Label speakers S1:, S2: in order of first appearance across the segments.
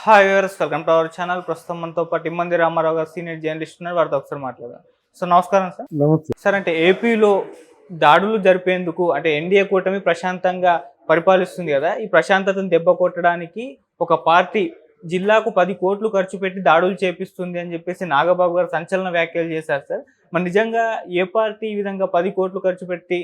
S1: Hi viewers, welcome to our channel. ప్రస్తుతం మనతో పాటు ఇమ్మంది రామారావు గారు సీనియర్ జర్నలిస్ట్ ఉన్నారు. వారితో ఒకసారి మాట్లాడదాం. సో నమస్కారం సార్.
S2: నమస్తే.
S1: సార్, అంటే ఏపీలో దాడులు జరిపేందుకు అంటే ఎన్డీఏ కూటమి ప్రశాంతంగా పరిపాలిస్తుంది కదా, ఈ ప్రశాంతతను దెబ్బ కొట్టడానికి ఒక పార్టీ జిల్లాకు 10 కోట్లు ఖర్చు పెట్టి దాడులు చేపిస్తుంది అని చెప్పేసి నాగబాబు గారు సంచలన వ్యాఖ్యలు చేశారు సార్. మరి నిజంగా ఏ పార్టీ ఈ విధంగా 10 కోట్లు ఖర్చు పెట్టి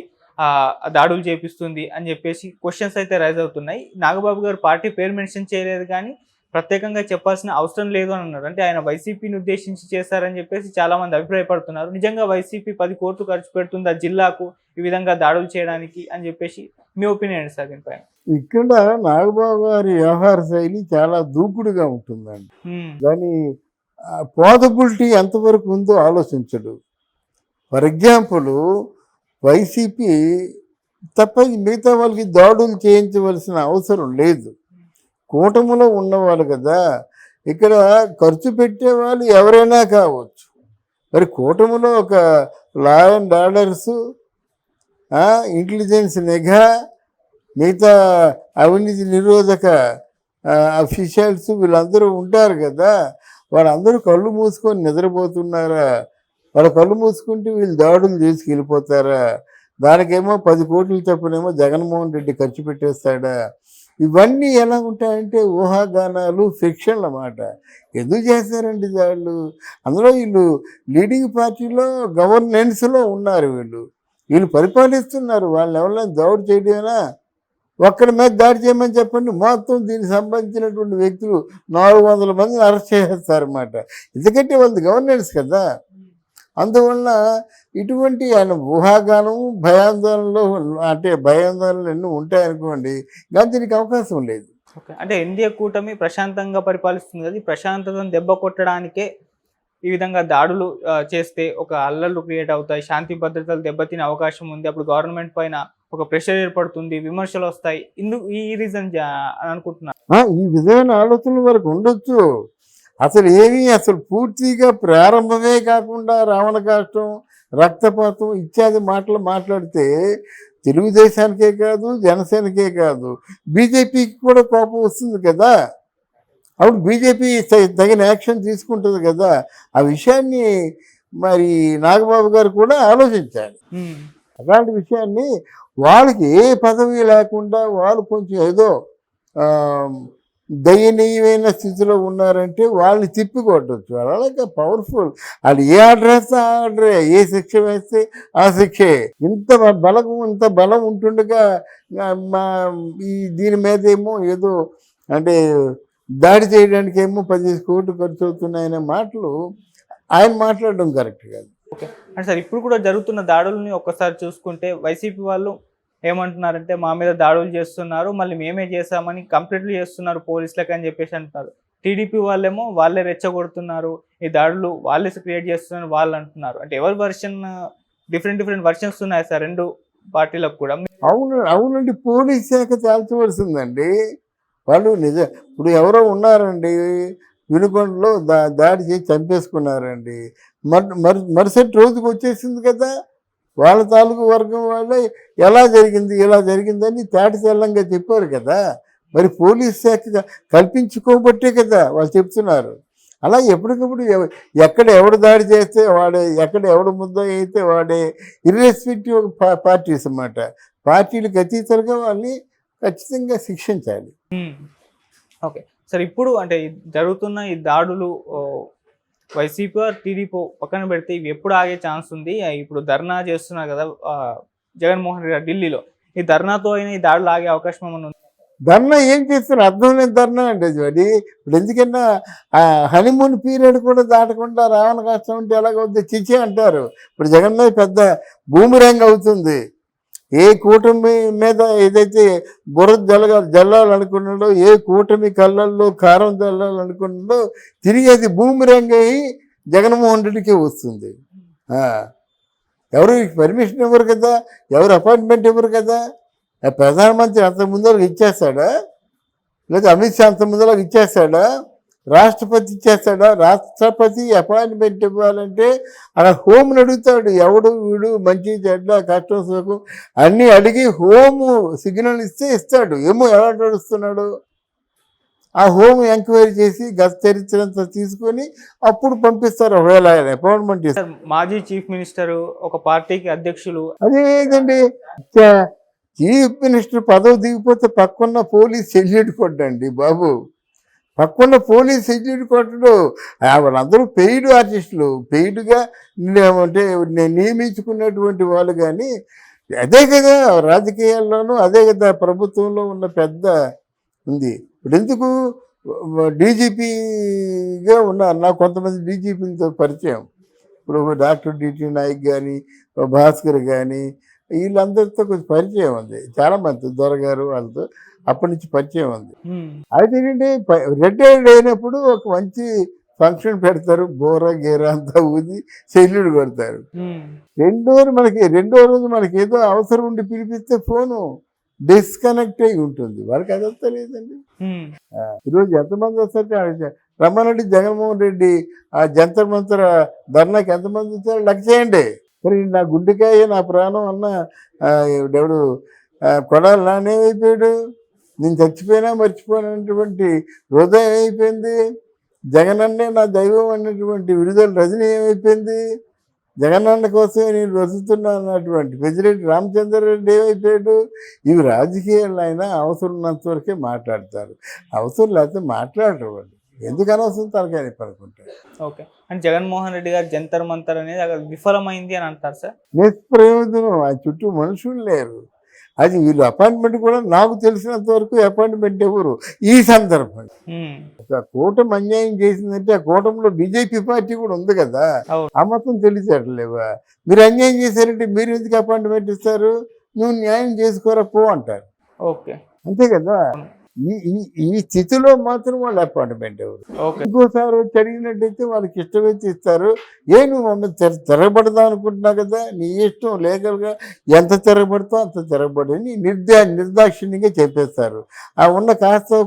S1: దాడులు చేపిస్తుంది అని చెప్పేసి క్వశ్చన్స్ అయితే రైజ్ అవుతున్నాయి. నాగబాబు గారు పార్టీ పేరు మెన్షన్ చేయలేదు, కానీ ప్రత్యేకంగా చెప్పాల్సిన అవసరం లేదు అని అన్నారు. అంటే ఆయన వైసీపీని ఉద్దేశించి చేశారని చెప్పేసి చాలా మంది అభిప్రాయపడుతున్నారు. నిజంగా వైసీపీ 10 కోట్లు ఖర్చు పెడుతుంది ఆ జిల్లాకు ఈ విధంగా దాడులు చేయడానికి అని చెప్పేసి మీ ఒపీనియన్ ఏంటి సార్ దీనిపైన?
S2: ఇక్కడ నాగబాబు గారి వ్యవహార శైలి చాలా దూకుడుగా ఉంటుందండి. దాని పాసిబిలిటీ ఎంతవరకు ఉందో ఆలోచించడు. ఫర్ ఎగ్జాంపుల్, వైసీపీ తప్ప మిగతా వాళ్ళకి దాడులు చేయించవలసిన అవసరం లేదు. కూటమిలో ఉన్నవాళ్ళు కదా, ఇక్కడ ఖర్చు పెట్టేవాళ్ళు ఎవరైనా కావచ్చు. మరి కూటమిలో ఒక లా అండ్ ఆర్డర్స్, ఇంటెలిజెన్స్ నిఘా, మిగతా అవినీతి నిరోధక అఫీషియల్స్ వీళ్ళందరూ ఉంటారు కదా. వాళ్ళందరూ కళ్ళు మూసుకొని నిద్రపోతున్నారా? వాళ్ళ కళ్ళు మూసుకుంటే వీళ్ళు దాడులు తీసుకెళ్ళిపోతారా? దానికేమో 10 కోట్లు చొప్పునేమో జగన్మోహన్ రెడ్డి ఖర్చు పెట్టేస్తాడా? ఇవన్నీ ఎలా ఉంటాయంటే ఊహాగానాలు, ఫిక్షన్లు అన్నమాట. ఎందుకు చేస్తారండి వాళ్ళు? అందులో వీళ్ళు లీడింగ్ పార్టీలో గవర్నెన్స్లో ఉన్నారు. వీళ్ళు పరిపాలిస్తున్నారు. వాళ్ళని ఎవరైనా దాడి చేయడమేనా? ఒక్కడి మీద దాడి చేయమని చెప్పండి, మొత్తం దీనికి సంబంధించినటువంటి వ్యక్తులు 400 మందిని అరెస్ట్ చేసేస్తారన్నమాట. ఎందుకంటే వాళ్ళది గవర్నెన్స్ కదా. అందువల్ల ఇటువంటి ఆయన ఊహాగానం, భయాందోళనలు, అంటే భయాందోళనలు ఎన్నో ఉంటాయనుకోండి, కానీ దీనికి అవకాశం లేదు.
S1: ఓకే, అంటే ఎన్డీఏ కూటమి ప్రశాంతంగా పరిపాలిస్తుంది కదా, ఈ ప్రశాంతతను దెబ్బ కొట్టడానికే ఈ విధంగా దాడులు చేస్తే ఒక అల్లర్లు క్రియేట్ అవుతాయి, శాంతి భద్రతలు దెబ్బతినే అవకాశం ఉంది, అప్పుడు గవర్నమెంట్ పైన ఒక ప్రెషర్ ఏర్పడుతుంది, విమర్శలు వస్తాయి, ఇందుకు ఈ రీజన్ అని అనుకుంటున్నారు.
S2: ఈ విధమైన ఆలోచనల వరకు ఉండొచ్చు. అసలు పూర్తిగా ప్రారంభమే కాకుండా రావణ కాష్టం, రక్తపాతం ఇత్యాది మాటలు మాట్లాడితే తెలుగుదేశానికే కాదు, జనసేనకే కాదు, బీజేపీకి కూడా కోపం వస్తుంది కదా. అప్పుడు బీజేపీ తగిన యాక్షన్ తీసుకుంటుంది కదా. ఆ విషయాన్ని మరి నాగబాబు గారు కూడా ఆలోచించాలి. అలాంటి విషయాన్ని వాళ్ళకి ఏ పదవి లేకుండా వాళ్ళు కొంచెం ఏదో దయనీయమైన స్థితిలో ఉన్నారంటే వాళ్ళని తిప్పికొట్టచ్చు. అలాగే పవర్ఫుల్. వాళ్ళు ఏ ఆర్డర్ వేస్తే ఆ ఆర్డరే, ఏ శిక్ష వేస్తే ఆ శిక్షే. ఇంత బలం ఉంటుండగా దీని మీద ఏమో ఏదో అంటే దాడి చేయడానికి ఏమో 15 కోట్లు ఖర్చు అవుతున్నాయనే మాటలు ఆయన మాట్లాడడం కరెక్ట్ కాదు.
S1: ఓకే, అంటే సార్ ఇప్పుడు కూడా జరుగుతున్న దాడుల్ని ఒక్కసారి చూసుకుంటే వైసీపీ వాళ్ళు ఏమంటున్నారంటే మా మీద దాడులు చేస్తున్నారు, మళ్ళీ మేమే చేసామని కంప్లీట్లు చేస్తున్నారు పోలీసులకు అని చెప్పేసి అంటున్నారు. టీడీపీ వాళ్ళేమో వాళ్ళే రెచ్చగొడుతున్నారు, ఈ దాడులు వాళ్ళే క్రియేట్ చేస్తున్నారు వాళ్ళు అంటున్నారు. అంటే ఎవరి వర్షన్ డిఫరెంట్ వర్షన్స్ ఉన్నాయి సార్ రెండు పార్టీలకు కూడా.
S2: అవునండి, పోలీస్ శాఖ తేల్చవలసిందండి. వాళ్ళు ఇప్పుడు ఎవరో ఉన్నారండి వినుకొండలో దాడి చేసి చంపేసుకున్నారండి. మరుసటి రోజుకి వచ్చేసింది కదా. వాళ్ళ తాలూకు వర్గం వాళ్ళే ఎలా జరిగిందని తేటతెల్లంగా చెప్పారు కదా. మరి పోలీస్ శాఖ కల్పించుకోబట్టే కదా వాళ్ళు చెప్తున్నారు. అలా ఎప్పటికప్పుడు ఎక్కడ ఎవడు దాడి చేస్తే వాడే, ఎక్కడ ఎవడు ముద్ద అయితే వాడే, ఇర్రెస్పెక్టివ్ పార్టీస్ అన్నమాట. పార్టీలకు అతీతంగా వాళ్ళని ఖచ్చితంగా శిక్షించాలి.
S1: ఓకే సార్, ఇప్పుడు అంటే జరుగుతున్న ఈ దాడులు వైసీపీ టీడీపీ పక్కన పెడితే ఇవి ఎప్పుడు ఆగే ఛాన్స్ ఉంది? ఇప్పుడు ధర్నా చేస్తున్నారు కదా జగన్మోహన్ రెడ్డి ఢిల్లీలో, ఈ ధర్నాతో అయినా ఈ దాడులు ఆగే అవకాశం ఏమైనా ఉంది?
S2: ధర్నా ఏం చేస్తారు? అర్థం లేని ధర్నా అంటే అది. ఇప్పుడు ఎందుకన్నా హనీమూన్ పీరియడ్ కూడా దాటకుండా రావణ కష్టం ఉంటే ఎలాగవుతుంది? చిచి అంటారు. ఇప్పుడు జగన్ మీద పెద్ద బూమిరాంగ్ అవుతుంది. ఏ కూటమి మీద ఏదైతే బురద జల్లాలనుకున్నాడో, ఏ కూటమి కళ్ళల్లో కారం జల్లాలనుకున్నాడో తిరిగి అది బూమిరాంగ్ అయ్యి జగన్మోహన్ రెడ్డికి వస్తుంది. ఎవరు పర్మిషన్ ఇవ్వరు కదా, ఎవరు అపాయింట్మెంట్ ఇవ్వరు కదా. ప్రధానమంత్రి అంత ముందరకు ఇచ్చేస్తాడా? లేదా అమిత్ షా అంత ముందరకు ఇచ్చేస్తాడా? రాష్ట్రపతి ఇచ్చేస్తాడా? రాష్ట్రపతి అపాయింట్మెంట్ ఇవ్వాలంటే అక్కడ హోమ్ని అడుగుతాడు. ఎవడు వీడు, మంచి చెడ్డ కష్టం సుఖం అన్నీ అడిగి హోము సిగ్నల్ ఇస్తే ఇస్తాడు. ఏమో ఎలా నడుస్తున్నాడు. ఆ హోమ్ ఎంక్వైరీ చేసి గత చరిత్ర అంతా తీసుకొని అప్పుడు పంపిస్తారు ఒకవేళ ఆయన అపాయింట్మెంట్ చేస్తారు.
S1: సార్ మాజీ చీఫ్ మినిస్టర్ ఒక పార్టీకి అధ్యక్షులు
S2: అదేదండి చీఫ్ మినిస్టర్ పదవి దిగిపోతే పక్కన్న పోలీస్ సెల్యూట్ కొట్టండి బాబు, పక్కన్న పోలీస్ సెల్యూట్ కొట్టడు. వాళ్ళందరూ పెయిడ్ ఆర్టిస్టులు, పెయిడ్గా అంటే నియమించుకున్నటువంటి వాళ్ళు. కానీ అదే కదా రాజకీయాల్లోనూ, అదే కదా ప్రభుత్వంలో ఉన్న పెద్ద ఉంది. ఇప్పుడు ఎందుకు డీజీపీగా ఉన్నారు, నాకు కొంతమంది డీజీపీలతో పరిచయం. ఇప్పుడు డాక్టర్ డిటి నాయక్ కానీ, భాస్కర్ కానీ, వీళ్ళందరితో కొంచెం పరిచయం ఉంది. చాలామంది దొరగారు వాళ్ళతో అప్పటి నుంచి పరిచయం ఉంది. అయితే ఏంటంటే రిటైర్డ్ అయినప్పుడు ఒక మంచి ఫంక్షన్ పెడతారు, బోర గీర అంతా ఊది సెల్యూడ్ కొడతారు. రెండో రోజు మనకి ఏదో అవసరం ఉండి పిలిపిస్తే ఫోను డిస్కనెక్ట్ అయి ఉంటుంది. వాళ్ళకి అదంతా లేదండి. ఈరోజు ఎంతమంది వస్తారు రమ్మనండి, జగన్మోహన్ రెడ్డి ఆ జంతర్ మంతర్ ధర్నాకి ఎంతమంది వచ్చారు లెక్క చేయండి. మరి నా గుండెకాయ నా ప్రాణం అన్న ఎవడు కొడాలి నానేమైపోయాడు, నేను చచ్చిపోయినా మర్చిపోయినటువంటి హృదయం అయిపోయింది. జగనన్నే నా దైవం అన్నటువంటి విడుదల రజని ఏమైపోయింది, జగనన్న కోసమే నేను బ్రతుకుతున్నా అన్నటువంటి ప్రెసిడెంట్ రామచంద్రరెడ్డి ఏమైపోయాడు. ఇవి రాజకీయాలు అయినా అవసరం ఉన్నంత వరకే మాట్లాడతారు, అవసరం లేకపోతే మాట్లాడరు వాళ్ళు. ఎందుకు అనవసరం తలకాయ పడుకుంటారు.
S1: ఓకే, అంటే జగన్మోహన్ రెడ్డి గారు జంతర్ మంతర్ అనేది అక్కడ విఫలమైంది అని అంటారు సార్.
S2: నిష్ప్రయోజనం, ఆ చుట్టూ మనుషులు లేరు. అది వీళ్ళు అపాయింట్మెంట్ కూడా నాకు తెలిసినంత వరకు అపాయింట్మెంట్ ఎవరు ఈ సందర్భంగా. కూటమి అన్యాయం చేసిందంటే ఆ కూటమిలో బీజేపీ పార్టీ కూడా ఉంది కదా, ఆ మొత్తం తెలిసేట్లేవా. మీరు అన్యాయం చేశారంటే మీరు ఎందుకు అపాయింట్మెంట్ ఇస్తారు, నువ్వు న్యాయం చేసుకోరా పో అంటారు.
S1: ఓకే,
S2: అంతే కదా. ఈ స్థితిలో మాత్రం వాళ్ళు అపాయింట్మెంట్ ఎవరు. ఇంకోసారి వచ్చి అడిగినట్టయితే వాళ్ళకి ఇష్టమైతే ఇస్తారు. నువ్వు మమ్మల్ని తిరగబడదాం అనుకుంటున్నావు కదా, నీ ఇష్టం, లీగల్గా ఎంత తిరగబడతావు అంత తిరగబడి నిర్దాక్షిణ్యంగా చెప్పేస్తారు. ఆ ఉన్న కాస్త